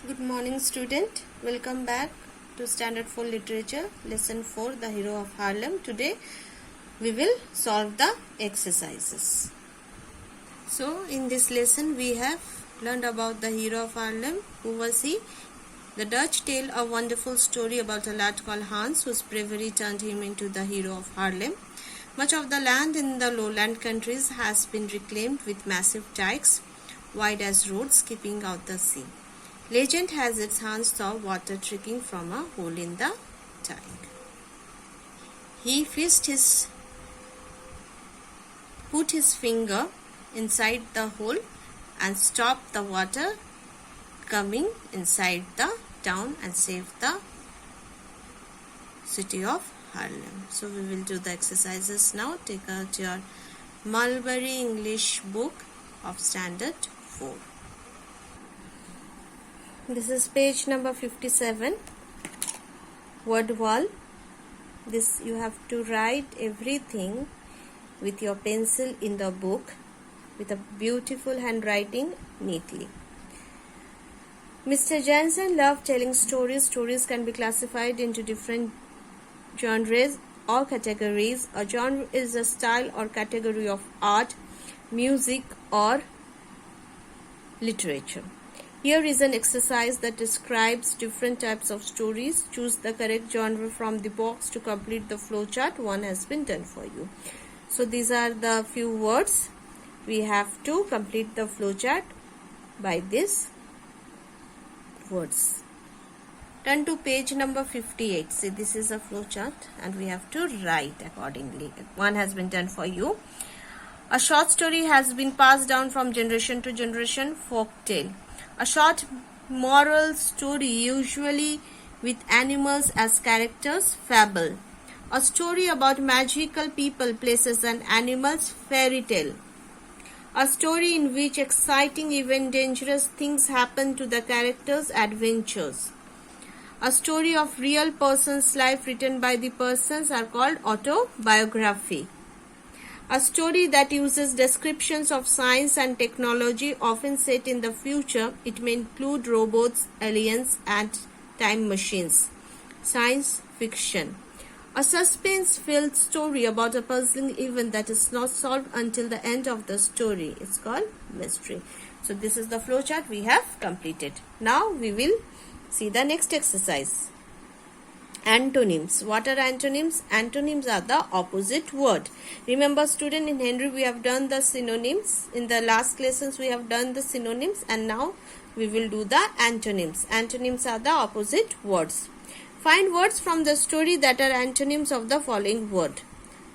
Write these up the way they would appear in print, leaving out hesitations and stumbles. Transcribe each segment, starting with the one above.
Good morning, student. Welcome back to Standard 4 Literature, Lesson 4, The Hero of Harlem. Today, we will solve the exercises. So, in this lesson, we have learned about the hero of Harlem. Who was he? The Dutch tell a wonderful story about a lad called Hans, whose bravery turned him into the hero of Harlem. Much of the land in the lowland countries has been reclaimed with massive dikes, wide as roads, keeping out the sea. Legend has it Hans saw water trickling from a hole in the dike. He put his finger inside the hole and stopped the water coming inside the town and saved the city of Harlem. So we will do the exercises now. Take out your Mulberry English book of Standard 4. This is page number 57, word wall. This you have to write everything with your pencil in the book with a beautiful handwriting neatly. Mr. Jansen loved telling stories. Stories can be classified into different genres or categories. A genre is a style or category of art, music, or literature. Here is an exercise that describes different types of stories. Choose the correct genre from the box to complete the flowchart. One has been done for you. So these are the few words. We have to complete the flowchart by these words. Turn to page number 58. See, this is a flowchart and we have to write accordingly. One has been done for you. A short story has been passed down from generation to generation. Folk tale. A short moral story, usually with animals as characters. Fable. A story about magical people, places, and animals. Fairy tale. A story in which exciting, even dangerous things happen to the characters. Adventures. A story of real person's life written by the persons are called autobiography. A story that uses descriptions of science and technology, often set in the future. It may include robots, aliens, and time machines. Science fiction. A suspense-filled story about a puzzling event that is not solved until the end of the story. It's called mystery. So this is the flowchart we have completed. Now we will see the next exercise. Antonyms. What are antonyms? Antonyms are the opposite word. Remember, student, in Henry we have done the synonyms. In the last lessons we have done the synonyms, and now we will do the antonyms. Antonyms are the opposite words. Find words from the story that are antonyms of the following word.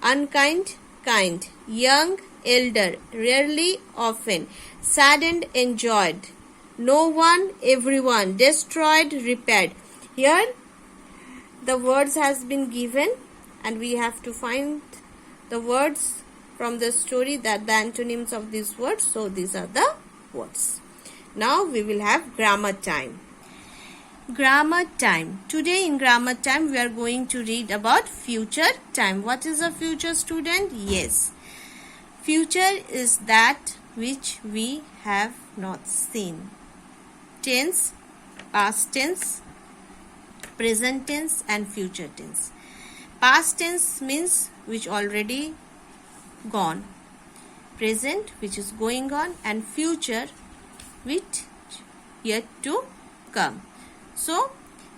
Unkind, kind. Young, elder. Rarely, often. Saddened, enjoyed. No one, everyone. Destroyed, repaired. Here the words has been given and we have to find the words from the story that the antonyms of these words. So these are the words. Now we will have grammar time. Grammar time. Today in grammar time we are going to read about future time. What is a future, student? Yes. Future is that which we have not seen. Tense, past tense, present tense, and future tense. Past tense means which already gone. Present which is going on, and future which yet to come. So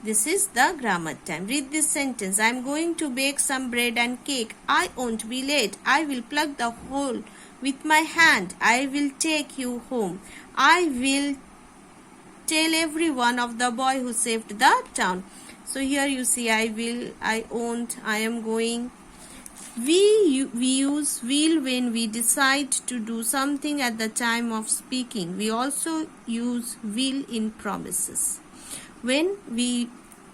this is the grammar time. Read this sentence. I am going to bake some bread and cake. I won't be late. I will plug the hole with my hand. I will take you home. I will tell everyone of the boy who saved the town. So here you see I will, I won't, I am going. We use will when we decide to do something at the time of speaking. We also use will in promises. When we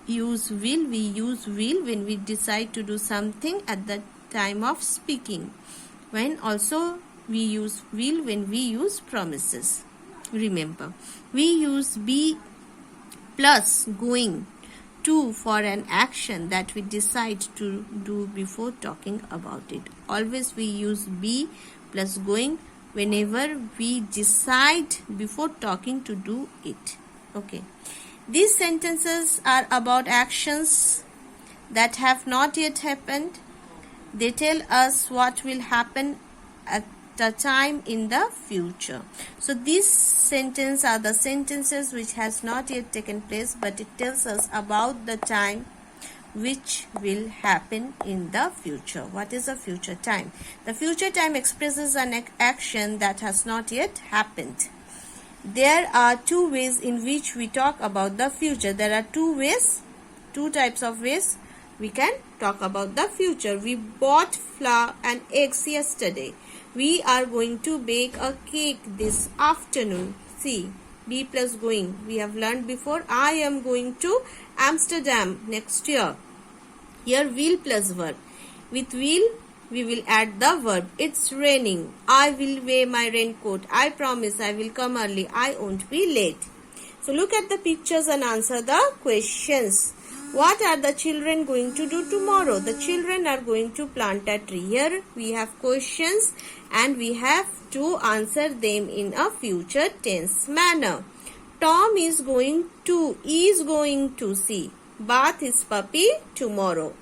use will when we decide to do something at the time of speaking. When also we use will when we use promises. Remember, we use be plus going to for an action that we decide to do before talking about it. Always we use be plus going whenever we decide before talking to do it. Okay. These sentences are about actions that have not yet happened. They tell us what will happen at the time in the future. So these sentences are the sentences which has not yet taken place, but it tells us about the time which will happen in the future. What is the future time? The future time expresses an action that has not yet happened. There are two ways in which we talk about the future. There are two types of ways we can talk about the future. We bought flour and eggs yesterday. We are going to bake a cake this afternoon. See, be plus going. We have learned before. I am going to Amsterdam next year. Here will plus verb. With will, we will add the verb. It's raining. I will wear my raincoat. I promise I will come early. I won't be late. So look at the pictures and answer the questions. What are the children going to do tomorrow? The children are going to plant a tree. Here we have questions and we have to answer them in a future tense manner. Tom is going to see bath his puppy tomorrow.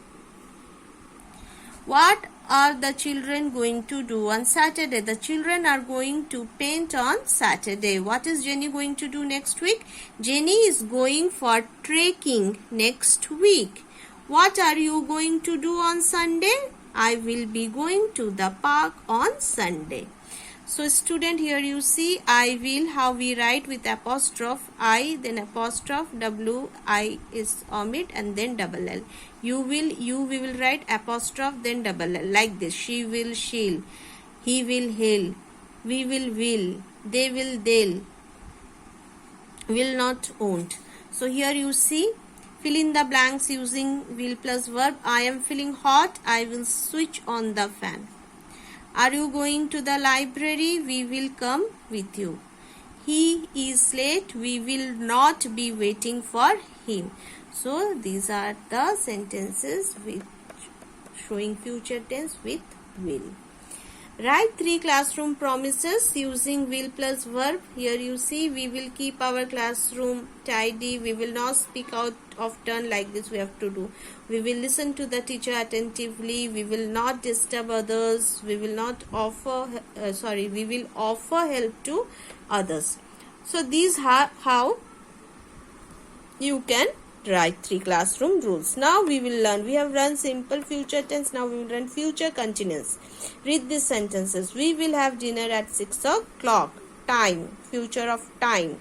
What are the children going to do on Saturday? The children are going to paint on Saturday. What is Jenny going to do next week? Jenny is going for trekking next week. What are you going to do on Sunday? I will be going to the park on Sunday. So student, here you see I will, how we write with apostrophe I, then apostrophe W, I is omit and then double L. You will, we will write apostrophe then double L like this. She will, she'll. He will, he'll. We will, they will, they'll. Will not, won't. So here you see, fill in the blanks using will plus verb. I am feeling hot. I will switch on the fan. Are you going to the library? We will come with you. He is late. We will not be waiting for him. So these are the sentences with showing future tense with will. Write 3 classroom promises using will plus verb. Here you see we will keep our classroom tidy. We will not speak out of turn like this we have to do. We will listen to the teacher attentively. We will not disturb others. We will not offer, we will offer help to others. So these are how you can write 3 classroom rules. Now we will learn. We have run simple future tense. Now we will run future continuous. Read these sentences. We will have dinner at 6 o'clock. Time. Future of time.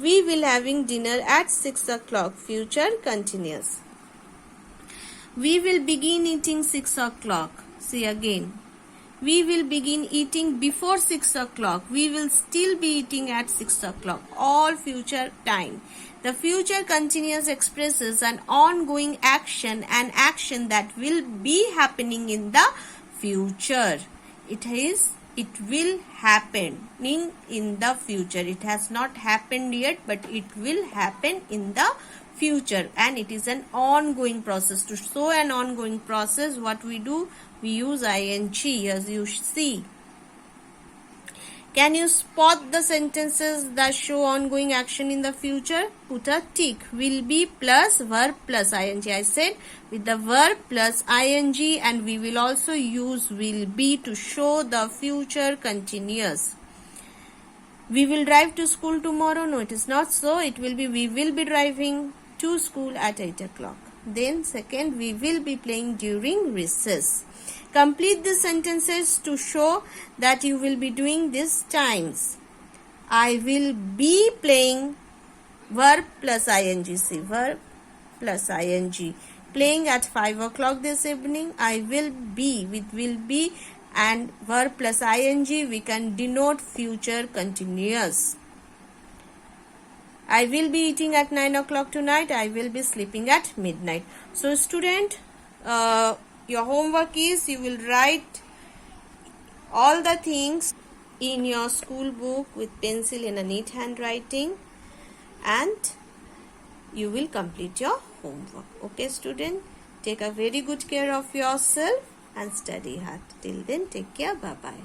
We will having dinner at 6 o'clock. Future continuous. We will begin eating 6 o'clock. See again. We will begin eating before 6 o'clock. We will still be eating at 6 o'clock. All future time. The future continuous expresses an ongoing action, an action that will be happening in the future. It will happen in the future. It has not happened yet, but it will happen in the future, and it is an ongoing process. To show an ongoing process, what we do, we use ing as you see. Can you spot the sentences that show ongoing action in the future? Put a tick. Will be plus verb plus ing. I said with the verb plus ing, and we will also use will be to show the future continuous. We will drive to school tomorrow. No, it is not so. It will be we will be driving to school at 8 o'clock. Then second, we will be playing during recess. Complete the sentences to show that you will be doing these times. I will be playing verb plus ing. See, verb plus ing. Playing at 5 o'clock this evening. I will be with will be and verb plus ing. We can denote future continuous. I will be eating at 9 o'clock tonight. I will be sleeping at midnight. So student, your homework is you will write all the things in your school book with pencil in a neat handwriting, and you will complete your homework. Okay student, take a very good care of yourself and study hard. Till then, take care. Bye bye.